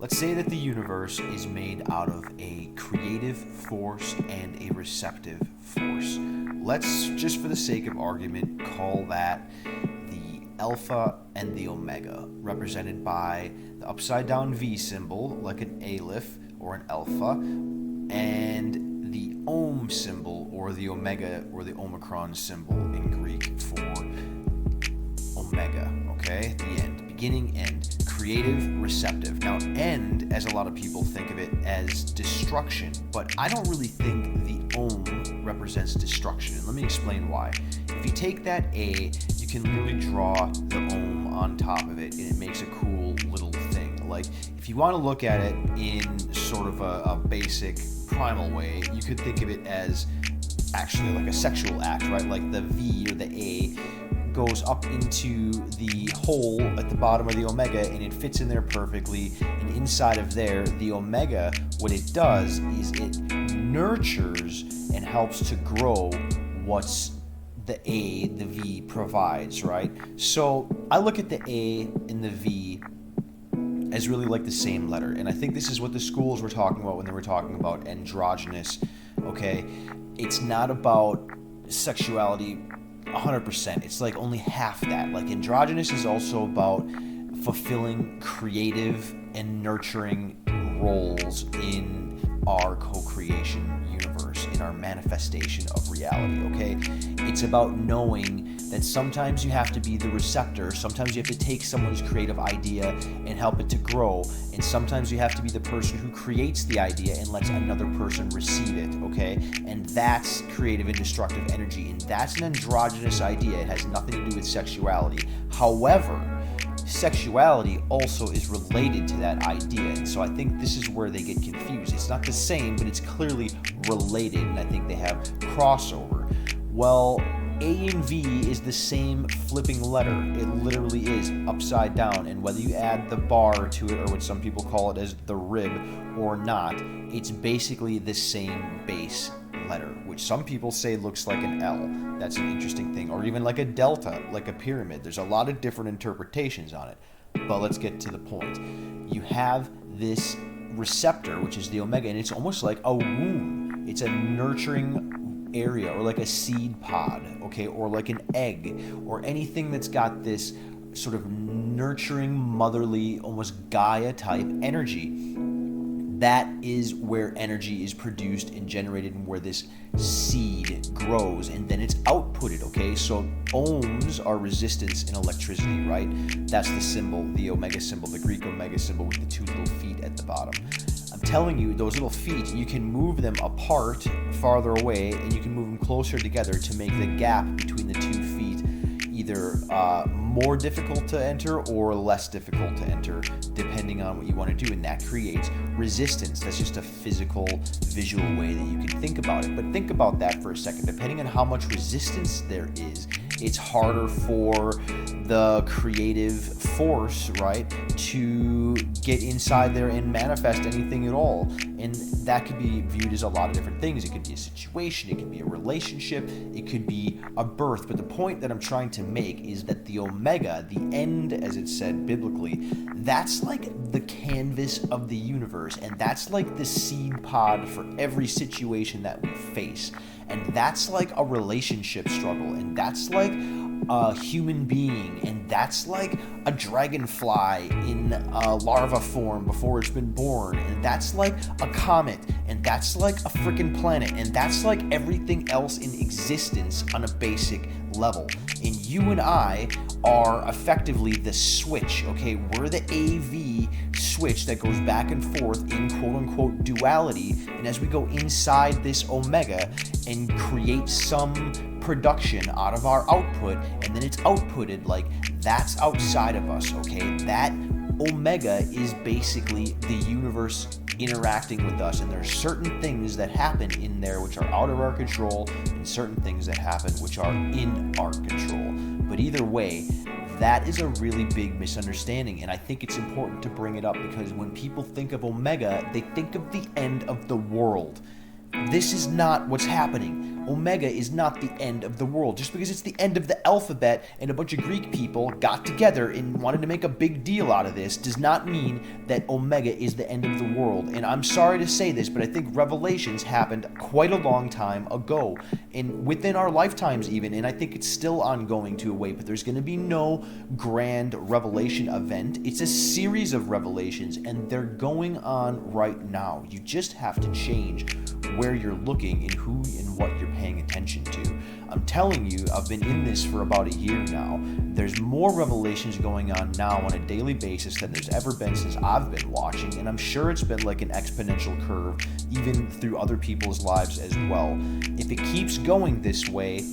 Let's say that the universe is made out of a creative force and a receptive force. Let's, just for the sake of argument, call that the alpha and the omega, represented by the upside down V symbol, like an aleph or an alpha, and the ohm symbol, or the omega or the omicron symbol in Greek for omega, okay? The end, beginning, end, creative, receptive. Now, end, as a lot of people think of it, as destruction, but I don't really think the ohm represents destruction, and let me explain why. If you take that A, you can literally draw the ohm on top of it, and it makes a cool little thing. Like, if you want to look at it in sort of a basic primal way, you could think of it as actually like a sexual act, right? Like the V or the A goes up into the hole at the bottom of the omega, and it fits in there perfectly. And inside of there, the omega, what it does is it nurtures and helps to grow what's the A, the V provides, right? So I look at the A and the V as really like the same letter, and I think this is what the schools were talking about when they were talking about androgynous. Okay, it's not about sexuality 100%. It's like only half that. Like, androgynous is also about fulfilling creative and nurturing roles in our co-creation universe, in our manifestation of reality, okay? It's about knowing that sometimes you have to be the receptor, sometimes you have to take someone's creative idea and help it to grow, and sometimes you have to be the person who creates the idea and lets another person receive it, okay? And that's creative and destructive energy, and that's an androgynous idea. It has nothing to do with sexuality. However, sexuality also is related to that idea, and so I think this is where they get confused. It's not the same, but it's clearly related, and I think they have crossover. Well, A and V is the same flipping letter. It literally is upside down, and whether you add the bar to it, or what some people call it as the rib, or not, it's basically the same base letter, which some people say looks like an L. That's an interesting thing. Or even like a delta, like a pyramid. There's a lot of different interpretations on it. But let's get to the point. You have this receptor, which is the omega, and it's almost like a womb. It's a nurturing area, or like a seed pod, okay, or like an egg, or anything that's got this sort of nurturing, motherly, almost Gaia type energy. That is where energy is produced and generated, and where this seed grows, and then it's outputted, okay? So ohms are resistance in electricity, right? That's the symbol, the omega symbol, the Greek omega symbol with the two little feet at the bottom. I'm telling you, those little feet, you can move them apart, farther away, and you can move them closer together to make the gap between the 2 feet either more difficult to enter or less difficult to enter, depending on what you want to do, and that creates resistance. That's just a physical, visual way that you can think about it. But think about that for a second. Depending on how much resistance there is, it's harder for the creative force, right, to get inside there and manifest anything at all. And that could be viewed as a lot of different things. It could be a situation, it could be a relationship, it could be a birth. But the point that I'm trying to make is that the omega, the end, as it's said biblically, that's like the canvas of the universe, and that's like the seed pod for every situation that we face. And that's like a relationship struggle, and that's like a human being, and that's like a dragonfly in a larva form before it's been born, and that's like a comet, and that's like a freaking planet, and that's like everything else in existence on a basic level. And you and I are effectively the switch, okay? We're the AV switch that goes back and forth in quote-unquote duality, and as we go inside this omega and create some production out of our output, and then it's outputted, like, that's outside of us, okay? That omega is basically the universe interacting with us, and there are certain things that happen in there which are out of our control, and certain things that happen which are in our control. But either way, that is a really big misunderstanding, and I think it's important to bring it up, because when people think of omega, they think of the end of the world. This is not what's happening. Omega is not the end of the world. Just because it's the end of the alphabet and a bunch of Greek people got together and wanted to make a big deal out of this does not mean that Omega is the end of the world. And I'm sorry to say this, but I think revelations happened quite a long time ago, and within our lifetimes even, and I think it's still ongoing to a way, but there's going to be no grand revelation event. It's a series of revelations, and they're going on right now. You just have to change where you're looking and who and what you're paying attention to. I'm telling you, I've been in this for about a year now. There's more revelations going on now on a daily basis than there's ever been since I've been watching, and I'm sure it's been like an exponential curve even through other people's lives as well. If it keeps going this way,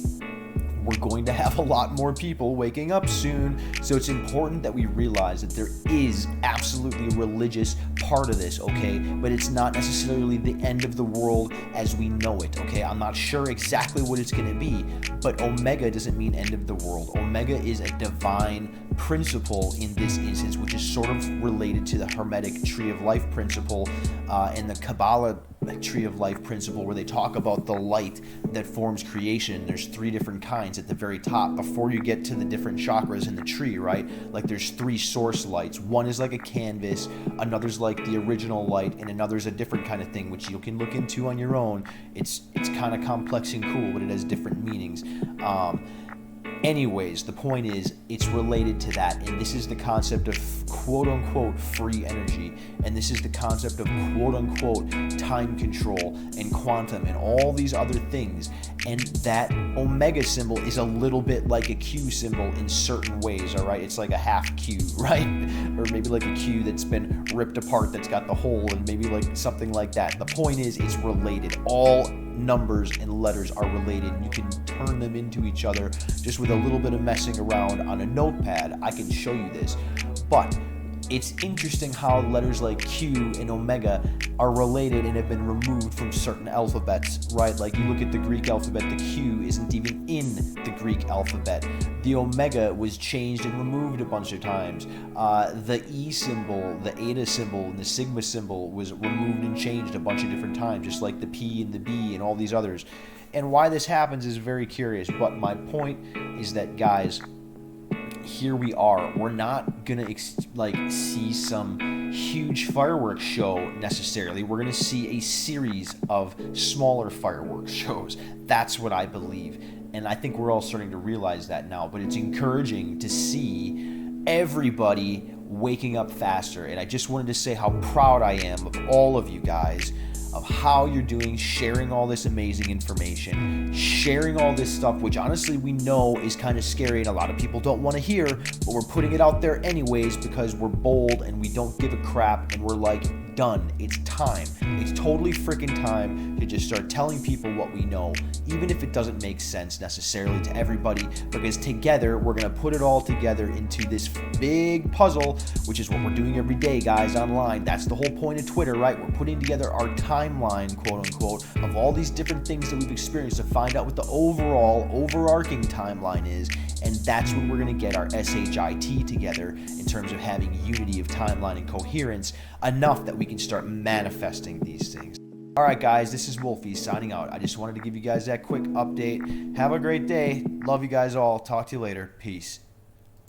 we're going to have a lot more people waking up soon. So it's important that we realize that there is absolutely a religious part of this, okay? But it's not necessarily the end of the world as we know it, okay? I'm not sure exactly what it's going to be, but Omega doesn't mean end of the world. Omega is a divine principle in this instance, which is sort of related to the Hermetic Tree of Life principle and the Kabbalah Tree of Life principle, where they talk about the light that forms creation. There's 3 different kinds at the very top before you get to the different chakras in the tree, right? Like there's 3 source lights. One is like a canvas, another's like the original light, and another's a different kind of thing, which you can look into on your own. It's kind of complex and cool, but it has different meanings. Anyways, the point is, it's related to that, and this is the concept of quote-unquote free energy, and this is the concept of quote-unquote time control and quantum and all these other things, and that Omega symbol is a little bit like a Q symbol in certain ways, all right? It's like a half Q, right? Or maybe like a Q that's been ripped apart, that's got the hole, and maybe like something like that. The point is, it's related. All numbers and letters are related. You can turn them into each other just with a little bit of messing around on a notepad. I can show you this, but it's interesting how letters like Q and Omega are related and have been removed from certain alphabets, right? Like you look at the Greek alphabet, the Q isn't even in the Greek alphabet. The Omega was changed and removed a bunch of times. The E symbol, the Eta symbol, and the Sigma symbol was removed and changed a bunch of different times, just like the P and the B and all these others. And why this happens is very curious, but my point is that, guys, here we are. We're not gonna see some huge fireworks show necessarily. We're gonna see a series of smaller fireworks shows. That's what I believe, and I think we're all starting to realize that now. But it's encouraging to see everybody waking up faster, and I just wanted to say how proud I am of all of you guys, of how you're doing, sharing all this amazing information, sharing all this stuff, which honestly we know is kind of scary and a lot of people don't want to hear, but we're putting it out there anyways because we're bold and we don't give a crap, and we're like, done. It's time. It's totally freaking time to just start telling people what we know, even if it doesn't make sense necessarily to everybody, because together we're going to put it all together into this big puzzle, which is what we're doing every day, guys, online. That's the whole point of Twitter, right? We're putting together our timeline, quote unquote, of all these different things that we've experienced to find out what the overall overarching timeline is, and that's when we're going to get our SHIT together in terms of having unity of timeline and coherence enough that we can start manifesting these things. All right, guys, this is Wolfie signing out. I just wanted to give you guys that quick update. Have a great day. Love you guys all. Talk to you later. Peace.